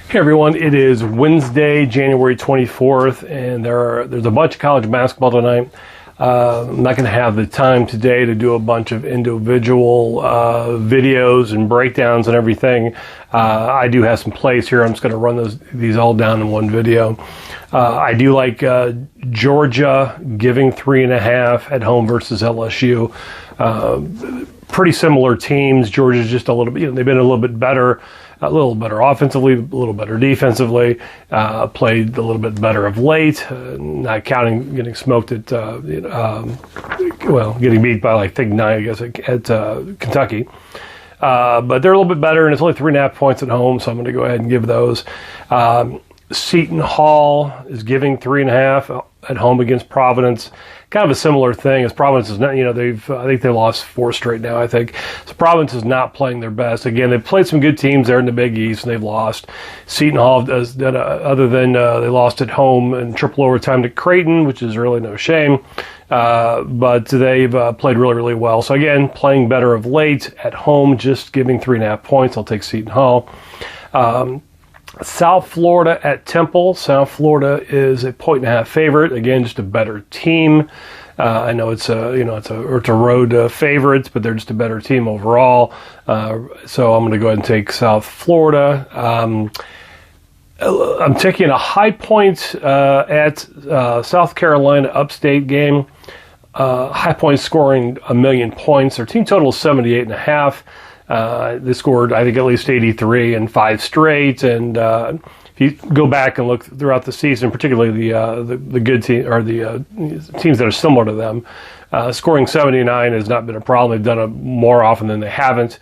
Hey everyone, it is Wednesday, January 24th, and there's a bunch of college basketball tonight. I'm not going to have the time today to do a bunch of individual videos and breakdowns and everything. I do have some plays here. I'm just going to run these all down in one video. I do like Georgia giving 3.5 at home versus LSU. Pretty similar teams. Georgia's just a little bit, they've been a little bit better. A little better offensively, a little better defensively, played a little bit better of late, not counting getting smoked at, getting beat by like Thig 9, I guess, at Kentucky. But they're a little bit better, and it's only 3.5 points at home, so I'm going to go ahead and give those. Seton Hall is giving 3.5 at home against Providence. Kind of a similar thing as Providence is not, I think they lost 4 straight now, I think. So Providence is not playing their best. Again, they've played some good teams there in the Big East, and they've lost. Seton Hall, other than they lost at home in triple overtime to Creighton, which is really no shame. But they've played really, really well. So again, playing better of late at home, just giving 3.5 points. I'll take Seton Hall. South Florida at Temple. South Florida is a 1.5 favorite. Again, just a better team. I know it's a road favorites, but they're just a better team overall. So I'm going to go ahead and take South Florida. I'm taking a high point at South Carolina Upstate game. High point scoring 1,000,000 points. Their team total is 78.5. They scored, I think, at least 83 in 5 straight. And if you go back and look throughout the season, particularly the good team or the teams that are similar to them, scoring 79 has not been a problem. They've done it more often than they haven't.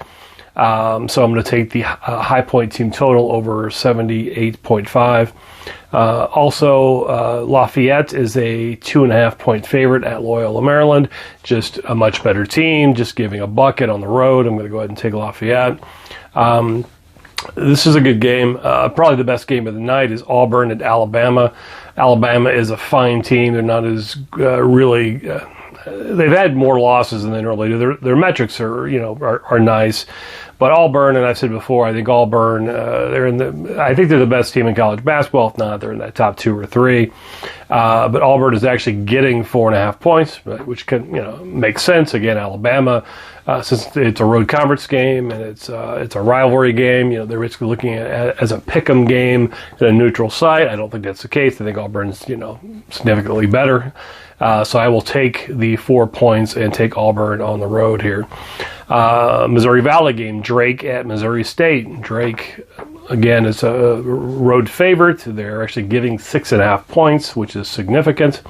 So I'm going to take the high point team total over 78.5. Also, Lafayette is a 2.5 point favorite at Loyola, Maryland. Just a much better team, just giving a bucket on the road. I'm going to go ahead and take Lafayette. This is a good game. Probably the best game of the night is Auburn at Alabama. Alabama is a fine team. They're not as they've had more losses than they normally do. Their metrics are nice. But Auburn, and I've said before, I think Auburn, I think they're the best team in college basketball. If not, they're in that top 2 or 3. But Auburn is actually getting 4.5 points, which can, make sense. Again, Alabama, since it's a road conference game and it's a rivalry game, they're basically looking at it as a pick'em game at a neutral site. I don't think that's the case. I think Auburn's, significantly better. So I will take the 4 points and take Auburn on the road here. Missouri Valley game, Drake at Missouri State. Drake, again, is a road favorite. They're actually giving 6.5 points, which is significant.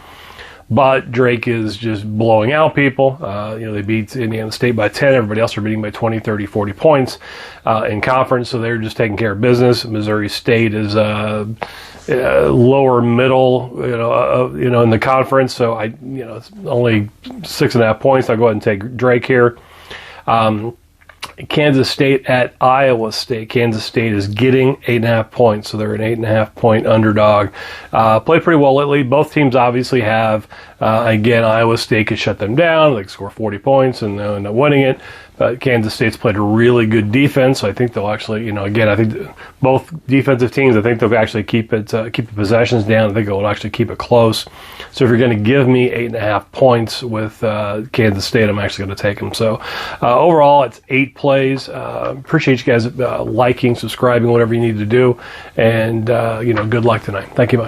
But Drake is just blowing out people. They beat Indiana State by 10. Everybody else are beating by 20, 30, 40 points in conference. So they're just taking care of business. Missouri State is lower middle, in the conference. So it's only 6.5 points. I'll go ahead and take Drake here. Kansas State at Iowa State. Kansas State is getting 8.5 points, so they're an 8.5 point underdog. Played pretty well lately. Both teams obviously have. Again, Iowa State could shut them down. They could score 40 points and they'll end up winning it. But Kansas State's played a really good defense, so I think they'll actually, again, I think both defensive teams, I think they'll actually keep the possessions down. I think they'll actually keep it close. So if you're going to give me 8.5 points with Kansas State, I'm actually going to take them. So overall, it's 8 plays. Appreciate you guys liking, subscribing, whatever you need to do. And, good luck tonight. Thank you much.